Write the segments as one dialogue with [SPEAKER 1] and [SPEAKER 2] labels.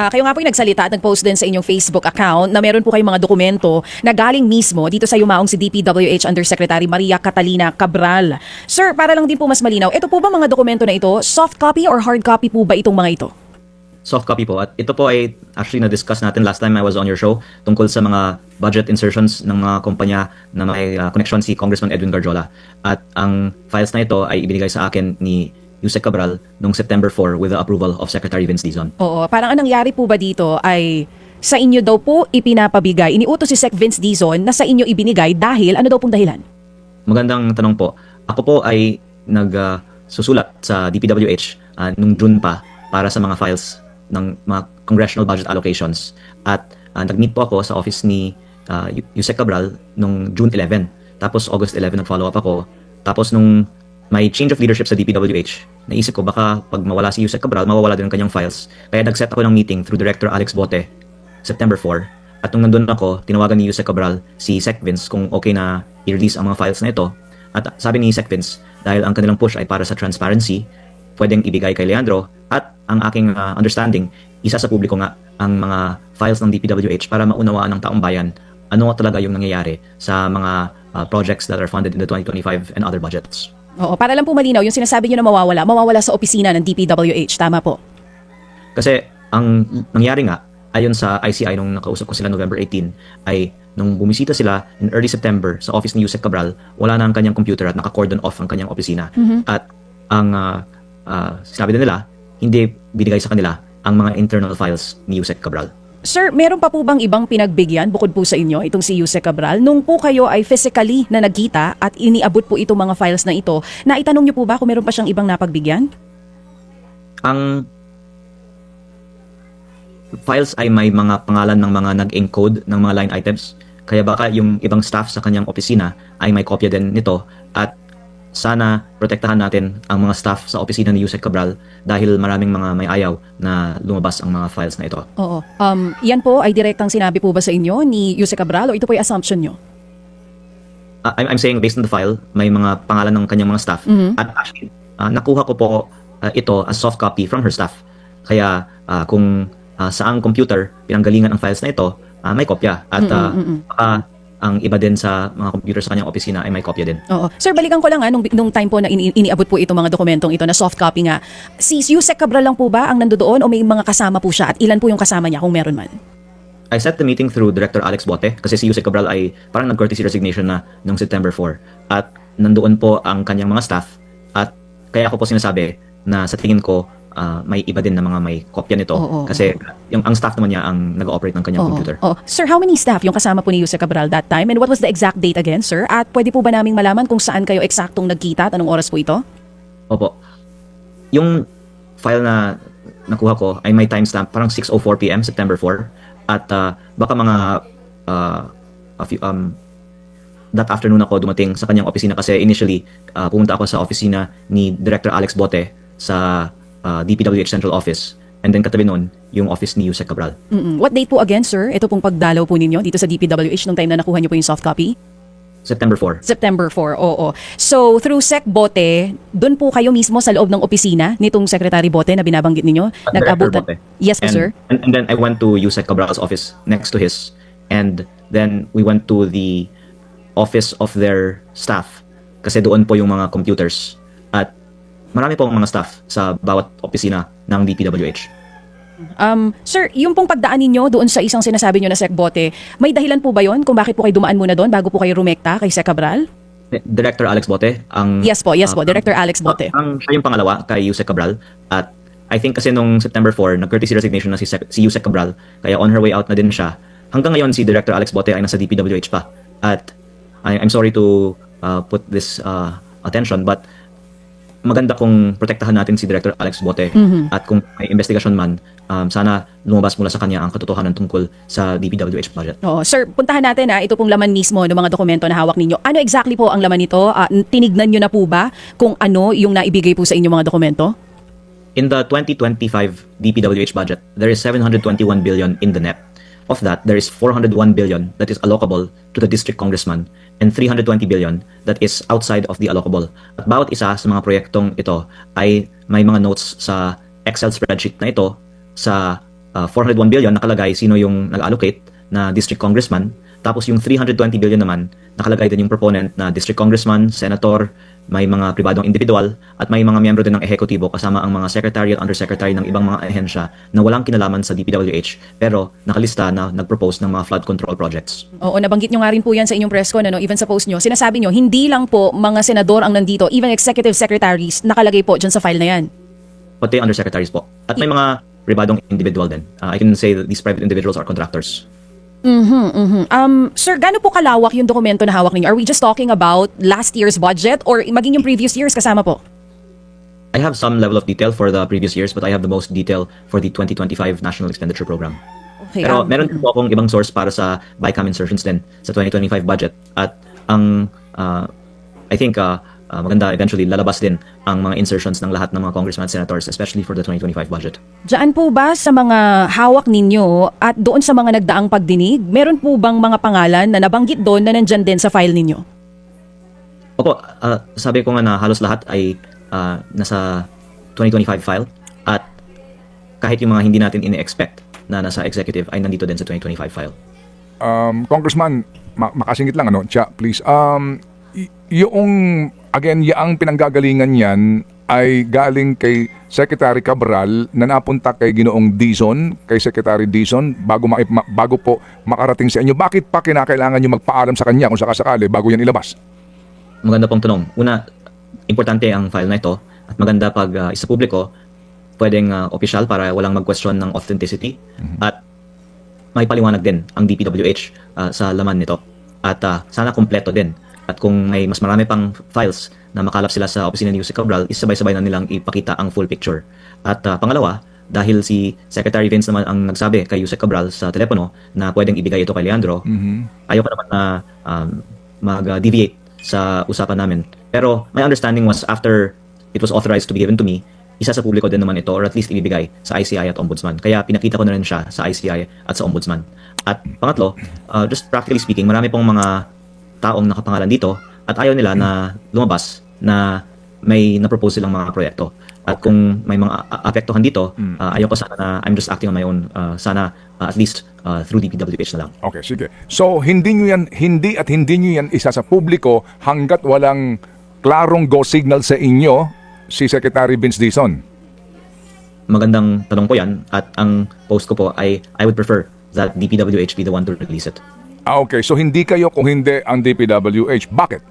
[SPEAKER 1] Kayo nga po yung nagsalita at nag-post din sa inyong Facebook account na meron po kayong mga dokumento na galing mismo dito sa yumaong si DPWH Undersecretary Maria Catalina Cabral. Sir, para lang din po mas malinaw, ito po ba mga dokumento na ito, soft copy or hard copy po ba itong mga ito?
[SPEAKER 2] Soft copy po. At ito po ay actually na-discuss natin last time I was on your show tungkol sa mga budget insertions ng mga kumpanya na may connection si Congressman Edwin Garjola. At ang files na ito ay ibinigay sa akin ni Yusek Cabral noong September 4 with the approval of Secretary Vince Dizon.
[SPEAKER 1] Oo, parang anong nangyari po ba dito ay sa inyo daw po ipinapabigay, iniutos si Sec Vince Dizon na sa inyo ibinigay dahil ano daw pong dahilan?
[SPEAKER 2] Magandang tanong po. Ako po ay nagsusulat sa DPWH nung June pa para sa mga files ng mga congressional budget allocations. At nag-meet po ako sa office ni Yusek Cabral nung June 11. Tapos August 11 nag-follow up ako. Tapos nung may change of leadership sa DPWH, naisip ko baka pag mawala si Yusek Cabral, mawawala din ang kanyang files. Kaya nag-set ako ng meeting through Director Alex Bote, September 4. At nung nandun ako, tinawagan ni Yusek Cabral si Sec Vince kung okay na i-release ang mga files na ito. At sabi ni Sec Vince, dahil ang kanilang push ay para sa transparency, pwedeng ibigay kay Leandro. At ang aking understanding, isa sa publiko nga ang mga files ng DPWH para maunawaan ng taong bayan ano talaga yung nangyayari sa mga projects that are funded in the 2025 and other budgets.
[SPEAKER 1] Oo, para lang po malinaw, yung sinasabi nyo na mawawala sa opisina ng DPWH, tama po?
[SPEAKER 2] Kasi ang nangyari nga, ayon sa ICI nung nakausap ko sila November 18, ay nung bumisita sila in early September sa office ni Yusek Cabral, wala na ang kanyang computer at naka-cordon off ang kanyang opisina. At ang sinabi nila, hindi binigay sa kanila ang mga internal files ni Yusek Cabral.
[SPEAKER 1] Sir, meron pa po bang ibang pinagbigyan bukod po sa inyo, itong si Yusek Cabral? Nung po kayo ay physically na nagkita at iniabot po itong mga files na ito, naitanong niyo po ba kung meron pa siyang ibang napagbigyan?
[SPEAKER 2] Ang files ay may mga pangalan ng mga nag-encode ng mga line items. Kaya baka yung ibang staff sa kanyang opisina ay may kopya din nito. At sana protektahan natin ang mga staff sa opisina ni Yusek Cabral dahil maraming mga may ayaw na lumabas ang mga files na ito.
[SPEAKER 1] Oo. Yan po ay direktang sinabi po ba sa inyo ni Yusek Cabral o ito po ay assumption nyo?
[SPEAKER 2] I'm saying based on the file, may mga pangalan ng kanyang mga staff. At actually, nakuha ko po ito as soft copy from her staff. Kaya kung saang computer pinanggalingan ang files na ito, may kopya. At baka ang iba din sa mga computer sa kanyang opisina ay may kopya din.
[SPEAKER 1] Oo. Sir, balikan ko lang nung time po na iniabot po itong mga dokumentong ito na soft copy nga. Si Yusek Cabral lang po ba ang nandoon o may mga kasama po siya at ilan po yung kasama niya kung meron man?
[SPEAKER 2] I set the meeting through Director Alex Bote kasi si Yusek Cabral ay parang nag-courtesy resignation na noong September 4. At nandoon po ang kanyang mga staff at kaya ako po sinasabi na sa tingin ko may iba din na mga may kopya nito kasi ang staff naman niya ang nag-ooperate ng kanyang computer.
[SPEAKER 1] Sir, how many staff yung kasama po ni Yusek Cabral that time and what was the exact date again, sir? At pwede po ba naming malaman kung saan kayo eksaktong nagkita at anong oras po ito?
[SPEAKER 2] Opo. Yung file na nakuha ko ay may timestamp parang 6:04 PM September 4 at baka mga that afternoon ako dumating sa kanyang opisina kasi initially pumunta ako sa opisina ni Director Alex Bote sa DPWH Central Office and then katabi noon yung office ni Yusek Cabral.
[SPEAKER 1] What date po again, sir? Ito pong pagdalaw po ninyo dito sa DPWH nung time na nakuha niyo po yung soft copy?
[SPEAKER 2] September 4.
[SPEAKER 1] September 4, oo. So, through Sec Bote, doon po kayo mismo sa loob ng opisina nitong Secretary Bote na binabanggit ninyo?
[SPEAKER 2] Director Bote.
[SPEAKER 1] Yes po, sir.
[SPEAKER 2] And then I went to Yusek Cabral's office next to his and then we went to the office of their staff kasi doon po yung mga computers at marami po mga staff sa bawat opisina ng DPWH.
[SPEAKER 1] Sir, yung pong pagdaan ninyo doon sa isang sinasabi nyo na Sec Bote, may dahilan po ba yon kung bakit po kayo dumaan muna doon bago po kayo rumekta kay Sec Cabral?
[SPEAKER 2] Director Alex Bote ang
[SPEAKER 1] Yes po, Director Alex Bote.
[SPEAKER 2] Siya yung pangalawa kay Yusek Cabral at I think kasi nung September 4 nag-courtesy resignation na si Yusek Cabral kaya on her way out na din siya. Hanggang ngayon si Director Alex Bote ay nasa DPWH pa at I'm sorry to put this attention but maganda kung protektahan natin si Director Alex Bote at kung may investigasyon man, sana lumabas mula sa kanya ang katotohanan tungkol sa DPWH budget.
[SPEAKER 1] Oo. Sir, puntahan natin ito pong laman mismo ng mga dokumento na hawak ninyo. Ano exactly po ang laman nito? Tinignan nyo na po ba kung ano yung naibigay po sa inyong mga dokumento?
[SPEAKER 2] In the 2025 DPWH budget, there is 721 billion in the net. Of that, there is 401 billion that is allocable to the district congressman and 320 billion that is outside of the allocable. At bawat isa sa mga proyektong ito ay may mga notes sa Excel spreadsheet na ito sa 401 billion nakalagay sino yung nag-allocate na district congressman. Tapos yung 320 billion naman, nakalagay din yung proponent na district congressman, senator, may mga pribadong individual, at may mga miyembro din ng ehekutibo kasama ang mga secretary at undersecretary ng ibang mga ahensya na walang kinalaman sa DPWH pero nakalista na nag-propose ng mga flood control projects.
[SPEAKER 1] Oo, nabanggit nyo nga rin po yan sa inyong press con, ano, even sa post nyo. Sinasabi nyo, hindi lang po mga senador ang nandito, even executive secretaries, nakalagay po dyan sa file na yan.
[SPEAKER 2] Pati undersecretaries po. At may mga pribadong individual din. I can say that these private individuals are contractors.
[SPEAKER 1] Sir, gaano po kalawak yung dokumento na hawak ninyo? Are we just talking about last year's budget or maging yung previous years kasama po?
[SPEAKER 2] I have some level of detail for the previous years, but I have the most detail for the 2025 National Expenditure Program.
[SPEAKER 1] Okay,
[SPEAKER 2] Pero meron din po akong ibang source para sa BICAM insertions din sa 2025 budget. At ang, I think, maganda eventually lalabas din ang mga insertions ng lahat ng mga congressmen at senators, especially for the 2025 budget.
[SPEAKER 1] Diyan po ba sa mga hawak ninyo at doon sa mga nagdaang pagdinig, meron po bang mga pangalan na nabanggit doon na nandyan din sa file ninyo?
[SPEAKER 2] Opo, sabi ko nga na halos lahat ay nasa 2025 file at kahit yung mga hindi natin ini-expect na nasa executive ay nandito din sa 2025 file.
[SPEAKER 3] Congressman, makasingit lang ano, Cha, please. Yung again, yaang pinanggagalingan yan ay galing kay Secretary Cabral na napunta kay Ginoong Dizon, kay Secretary Dizon bago po makarating sa inyo. Bakit pa kinakailangan nyo magpaalam sa kanya kung sakasakali bago yan ilabas?
[SPEAKER 2] Maganda pong tanong. Una, importante ang file na ito at maganda pag isa publiko, pwedeng official para walang mag-question ng authenticity at may paliwanag din ang DPWH sa laman nito at sana kompleto din. At kung may mas marami pang files na makalap sila sa opisina ni Yusek Cabral, isabay-sabay na nilang ipakita ang full picture. At pangalawa, dahil si Secretary Vince naman ang nagsabi kay Yusek Cabral sa telepono na pwedeng ibigay ito kay Leandro, ayoko naman na mag-deviate sa usapan namin. Pero my understanding was after it was authorized to be given to me, isa sa publiko din naman ito or at least ibibigay sa ICI at Ombudsman. Kaya pinakita ko na rin siya sa ICI at sa Ombudsman. At pangatlo, just practically speaking, marami pong mga taong nakapangalan dito at ayaw nila na lumabas na may na-propose silang mga proyekto. At kung may mga apektuhan dito, ayaw ko sana na I'm just acting on my own. Sana at least through DPWH na lang.
[SPEAKER 3] Okay, sige. So, hindi nyo yan isa sa publiko hanggat walang klarong go signal sa inyo si Secretary Vince Dizon.
[SPEAKER 2] Magandang tanong po yan at ang post ko po ay I would prefer that DPWH be the one to release it.
[SPEAKER 3] Okay, so hindi kayo kung hindi ang DPWH. Bakit?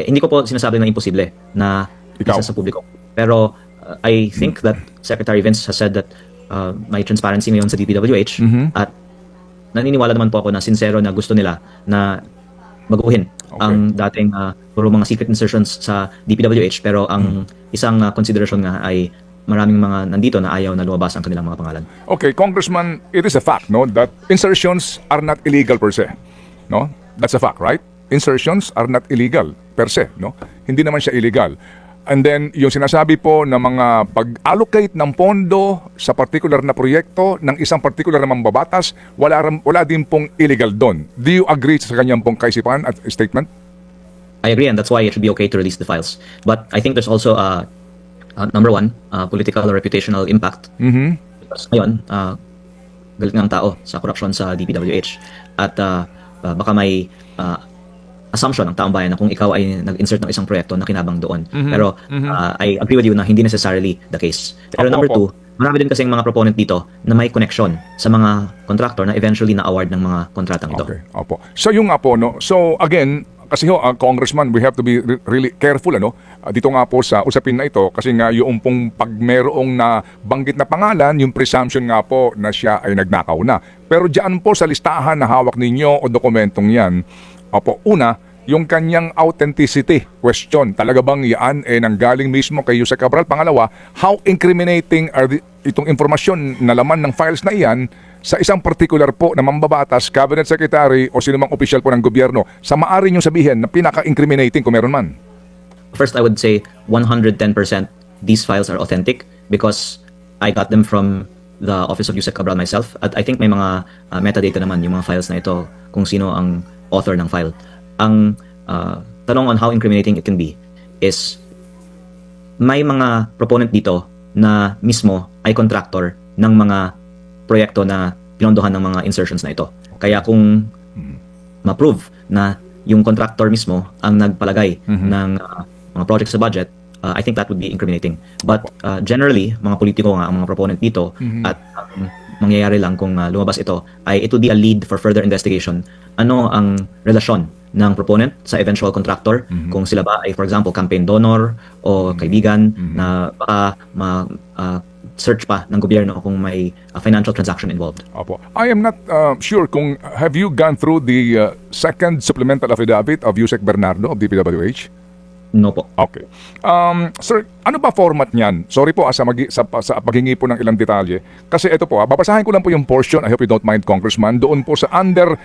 [SPEAKER 2] Hindi ko po sinasabi na imposible na
[SPEAKER 3] Ikaw?
[SPEAKER 2] isa sa publiko. Pero I think that Secretary Vince has said that may transparency ngayon sa DPWH at naniniwala naman po ako na sincero na gusto nila na baguhin ang dating puro mga secret insertions sa DPWH pero ang isang consideration nga ay maraming mga nandito na ayaw na lumabas ang kanilang mga pangalan.
[SPEAKER 3] Okay, Congressman, it is a fact, no, that insertions are not illegal per se. No? That's a fact, right? Insertions are not illegal per se, no? Hindi naman siya illegal. And then, yung sinasabi po na mga pag-allocate ng pondo sa particular na proyekto ng isang particular na mambabatas, wala din pong illegal doon. Do you agree sa kanyang pong kaisipan at statement?
[SPEAKER 2] I agree and that's why it should be okay to release the files. But I think there's also number one, political or reputational impact. Because ngayon, galit nga ang tao sa korupsyon sa DPWH. At baka may assumption ng taong bayan na kung ikaw ay nag-insert ng isang proyekto na kinabang doon. Pero I agree with you na hindi necessarily the case. Pero number two, marami din kasing mga proponent dito na may connection sa mga contractor na eventually na-award ng mga kontratang ito.
[SPEAKER 3] Okay, opo. So yung nga po, no? So again, kasi Congressman, we have to be really careful, ano? Dito nga po sa usapin na ito, kasi nga yung pong pag merong na banggit na pangalan, yung presumption nga po na siya ay nagnakaw na. Pero diyan po sa listahan na hawak ninyo o dokumentong yan, opo, una, yung kanyang authenticity question. Talaga bang yan nanggaling mismo kay Yusek Cabral? Pangalawa, how incriminating are itong informasyon na laman ng files na iyan sa isang particular po na mambabatas, cabinet secretary o sinumang opisyal po ng gobyerno sa maaari niyong sabihin na pinaka-incriminating kung meron man?
[SPEAKER 2] First, I would say 110% these files are authentic because I got them from the Office of Yusek Cabral myself. At I think may mga metadata naman yung mga files na ito kung sino ang author ng file. Ang tanong on how incriminating it can be is may mga proponent dito na mismo ay contractor ng mga proyekto na pinondohan ng mga insertions na ito. Kaya kung ma-prove na yung contractor mismo ang nagpalagay ng mga projects sa budget, I think that would be incriminating. But generally, mga politiko nga ang mga proponent dito at mangyayari lang kung lumabas ito ay it would be a lead for further investigation. Ano ang relasyon ng proponent sa eventual contractor, kung sila ba ay, for example, campaign donor o kaibigan na baka search pa ng gobyerno kung may financial transaction involved.
[SPEAKER 3] Opo. I am not sure kung have you gone through the second supplemental affidavit of Yusek Bernardo of DPWH?
[SPEAKER 2] No po.
[SPEAKER 3] Okay. Sir, ano ba format niyan? Sorry po sa paghingi po ng ilang detalye. Kasi ito po, babasahin ko lang po yung portion. I hope you don't mind, Congressman. Doon po sa under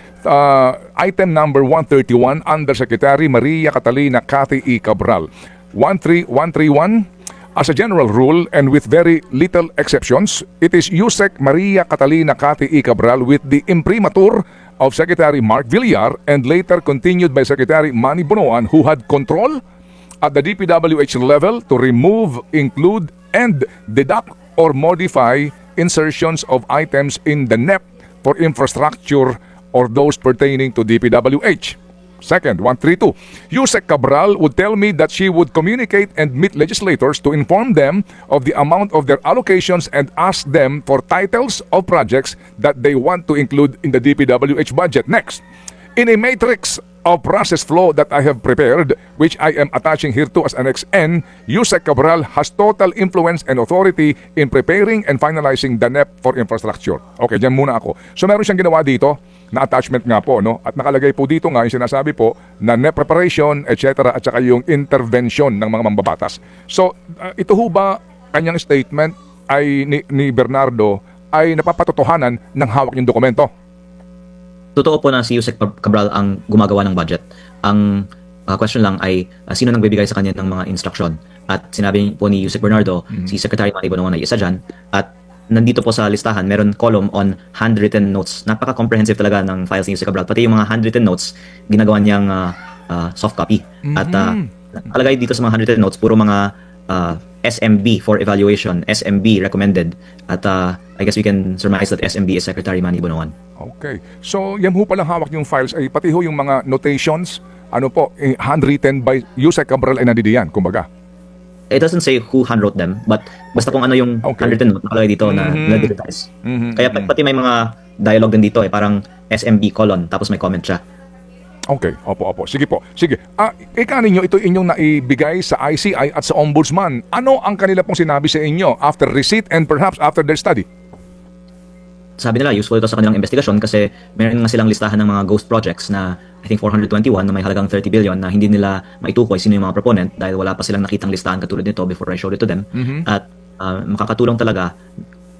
[SPEAKER 3] item number 131, Undersecretary Maria Catalina Cathy E. Cabral. 13131, as a general rule and with very little exceptions, it is Yusek Maria Catalina Cathy E. Cabral with the imprimatur of Secretary Mark Villar and later continued by Secretary Manny Bonoan, who had control at the DPWH level to remove, include, and deduct or modify insertions of items in the NEP for infrastructure or those pertaining to DPWH. Second, 132. Yusek Cabral would tell me that she would communicate and meet legislators to inform them of the amount of their allocations and ask them for titles of projects that they want to include in the DPWH budget. Next, in a matrix of process flow that I have prepared, which I am attaching here to as Annex N, Yusek Cabral has total influence and authority in preparing and finalizing the NEP for infrastructure. Okay, dyan muna ako. So meron siyang ginawa dito na attachment nga po, no? At nakalagay po dito nga yung sinasabi po na NEP preparation, etc. at saka yung intervention ng mga mambabatas. So, ito ho ba kanyang statement ay ni Bernardo ay napapatotohanan ng hawak yung dokumento?
[SPEAKER 2] Totoo po na si Yusek Cabral ang gumagawa ng budget. Ang question lang ay sino nang bibigay sa kanya ng mga instruction. At sinabi po ni Yusek Bernardo, si Secretary Manny Bonoan ay isa dyan. At nandito po sa listahan, meron column on handwritten notes. Napaka-comprehensive talaga ng files ni Yusek Cabral. Pati yung mga handwritten notes, ginagawa niyang soft copy. At nakalagay dito sa mga handwritten notes, puro mga SMB for evaluation, SMB recommended. At I guess we can surmise that SMB is Secretary Manny Bonoan.
[SPEAKER 3] Okay. So, yan ho palang hawak yung files ay pati ho yung mga notations, ano po, handwritten by Yusek Cabral ay nandidiyan, kumbaga.
[SPEAKER 2] It doesn't say who handwrote them, but basta kung ano yung handwritten note, nakalagay dito na digitize. Kaya pati may mga dialogue din dito parang SMB colon, tapos may comment siya.
[SPEAKER 3] Okay, opo. Sige po. Sige. Ika ninyo, ito inyong naibigay sa ICI at sa Ombudsman. Ano ang kanila pong sinabi sa inyo after receipt and perhaps after their study?
[SPEAKER 2] Sabi nila, useful ito sa kanilang investigasyon kasi meron nga silang listahan ng mga ghost projects na I think 421 na may halagang 30 billion na hindi nila maitukoy sino yung mga proponent dahil wala pa silang nakitang listahan katulad nito before I showed it to them. At makakatulong talaga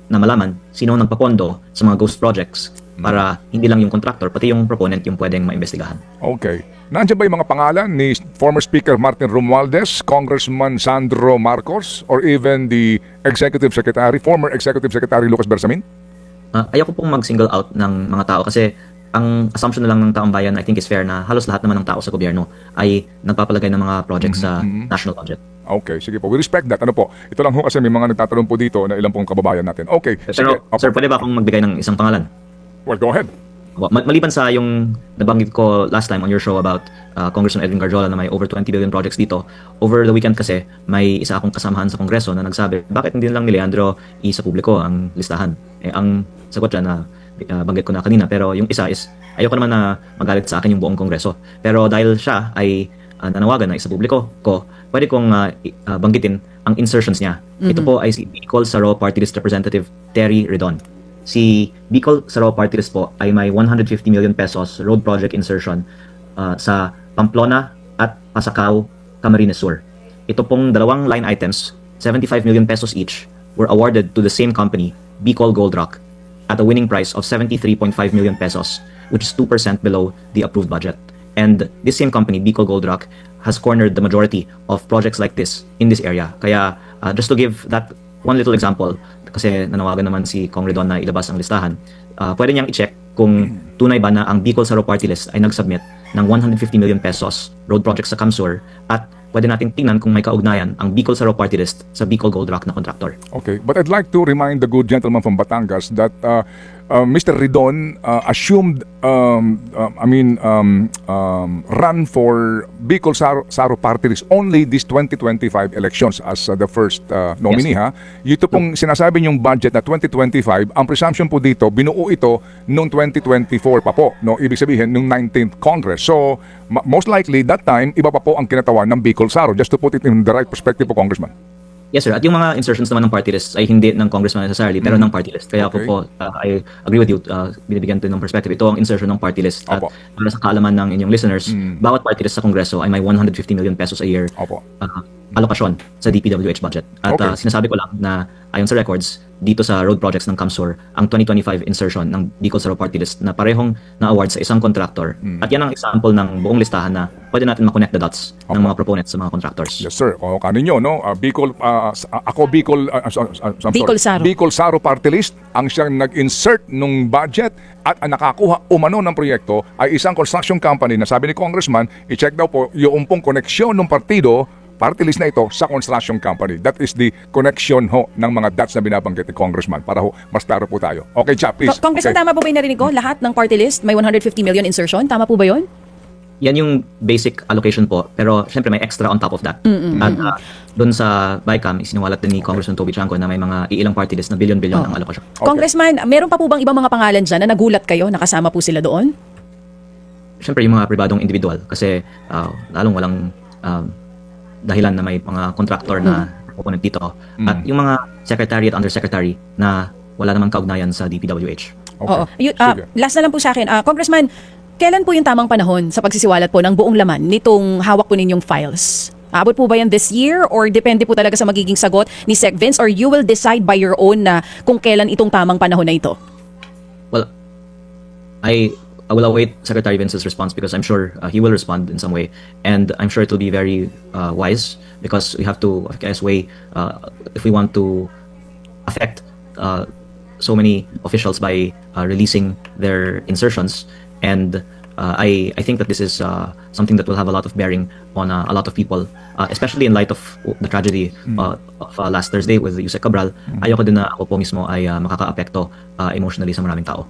[SPEAKER 2] na malaman sino ang nagpapondo sa mga ghost projects para hindi lang yung contractor, pati yung proponent yung pwedeng maimbestigahan.
[SPEAKER 3] Okay. Nandiyan ba yung mga pangalan ni former Speaker Martin Romualdez, Congressman Sandro Marcos, or even the Executive Secretary, former Executive Secretary Lucas Bersamin?
[SPEAKER 2] Ayoko pong mag-single out ng mga tao kasi ang assumption na lang ng taong bayan I think is fair na halos lahat naman ng tao sa gobyerno ay nagpapalagay ng mga projects sa national budget.
[SPEAKER 3] Okay, sige po. We respect that. Ano po? Ito lang ho kasi may mga nagtatanong po dito na ilang pong kababayan natin. Okay, sige.
[SPEAKER 2] Pero, sir, pwede ba akong magbigay ng isang pangalan?
[SPEAKER 3] Well, go ahead.
[SPEAKER 2] Maliban sa yung nabanggit ko last time on your show about Congressman Edwin Garjola na may over 20 billion projects dito, over the weekend kasi may isa akong kasamahan sa Kongreso na nagsabi, bakit hindi lang ni Leandro isa publiko ang listahan? Ang sagot dyan na banggit ko na kanina, pero yung isa is ayoko naman na magalit sa akin yung buong Kongreso. Pero dahil siya ay nanawagan na isa publiko ko, pwede kong banggitin ang insertions niya. Ito po ay si Bicol Saro Party List Representative Terry Redon. Si Bicol Saro Party List po ay may 150 million pesos road project insertion sa Pamplona at Pasacao, Camarines Sur. Ito pong dalawang line items, 75 million pesos each, were awarded to the same company, Bicol Gold Rock, at a winning price of 73.5 million pesos, which is 2% below the approved budget. And this same company, Bicol Gold Rock, has cornered the majority of projects like this in this area. Kaya just to give that one little example, kasi nanawagan naman si Kong Redon na ilabas ang listahan, pwede niyang i-check kung tunay ba na ang Bicol Saro Party List ay nag-submit ng 150 million pesos road projects sa Kamsur at pwede nating tingnan kung may kaugnayan ang Bicol Saro Party List sa Bicol Gold Rock na contractor.
[SPEAKER 3] Okay, but I'd like to remind the good gentleman from Batangas that Mr. Ridon assumed, run for Bicol Saro Party List only this 2025 elections as the first nominee, ha? Ito pong sinasabi niyong budget na 2025, ang presumption po dito, binuo ito noong 2024 pa po, no? Ibig sabihin, noong 19th Congress. So, most likely, that time, iba pa po ang kinatawan ng Bicol Saro, just to put it in the right perspective po, Congressman.
[SPEAKER 2] Yes, sir. At yung mga insertions naman ng party list ay hindi ng congressman necessarily, pero ng party list. Kaya
[SPEAKER 3] Okay.
[SPEAKER 2] ako po, I agree with you, binibigyan din ng perspective. Ito ang insertion ng party list. At
[SPEAKER 3] Opo.
[SPEAKER 2] para sa kaalaman ng inyong listeners, bawat party list sa Kongreso ay may 150 million pesos a year
[SPEAKER 3] Opo.
[SPEAKER 2] alokasyon sa DPWH budget. At
[SPEAKER 3] Okay.
[SPEAKER 2] sinasabi ko lang na ayon sa records, dito sa road projects ng CAMSUR, ang 2025 insertion ng Bicol Saro Party List na parehong na-award sa isang contractor. At yan ang example ng buong listahan na pwede natin ma-connect the dots ng mga proponents sa mga contractors.
[SPEAKER 3] Yes, sir. O kaninyo, no? Bicol, ako Bicol, I'm sorry.
[SPEAKER 1] Bicol Saro.
[SPEAKER 3] Bicol Saro Party List, ang siyang nag-insert nung budget at ang nakakuha umano ng proyekto ay isang construction company na sabi ni Congressman, i-check daw po yung pong koneksyon ng partido, party list na ito sa construction company. That is the connection ho ng mga dots na binabanggit ni Congressman para ho mas klaro po tayo. Okay, Chap, please.
[SPEAKER 1] Congressman,
[SPEAKER 3] Okay.
[SPEAKER 1] tama po ba yung narinig ko? Lahat ng party list may 150 million insertion? Tama po ba yun?
[SPEAKER 2] Yan yung basic allocation po, pero syempre may extra on top of that. At doon sa BICAM, isinuwalat din ni Congressman Toby Chanco na may mga iilang party list na bilyon-bilyon ang alokasyon.
[SPEAKER 1] Congressman, meron pa po bang ibang mga pangalan dyan na nagulat kayo, nakasama po sila doon?
[SPEAKER 2] Syempre yung mga pribadong individual kasi lalong walang dahilan na may mga contractor na proponent dito. At yung mga secretary at undersecretary na wala namang kaugnayan sa DPWH.
[SPEAKER 3] Okay.
[SPEAKER 1] Oo.
[SPEAKER 3] Sige.
[SPEAKER 1] Last na lang po sa akin. Congressman, kailan po yung tamang panahon sa pagsisiwalat po ng buong laman nitong hawak po ninyong files? Aabot po ba yan this year or depende po talaga sa magiging sagot ni Sec Vince or you will decide by your own na kung kailan itong tamang panahon na ito?
[SPEAKER 2] Well, I will await Secretary Vince's response because I'm sure he will respond in some way, and I'm sure it will be very wise because we have to, I guess, weigh if we want to affect so many officials by releasing their insertions, and I think that this is something that will have a lot of bearing on a lot of people, especially in light of the tragedy of last Thursday with Yusek Cabral. Ayoko din na ako po mismo ay makaka-apekto emotionally sa maraming tao.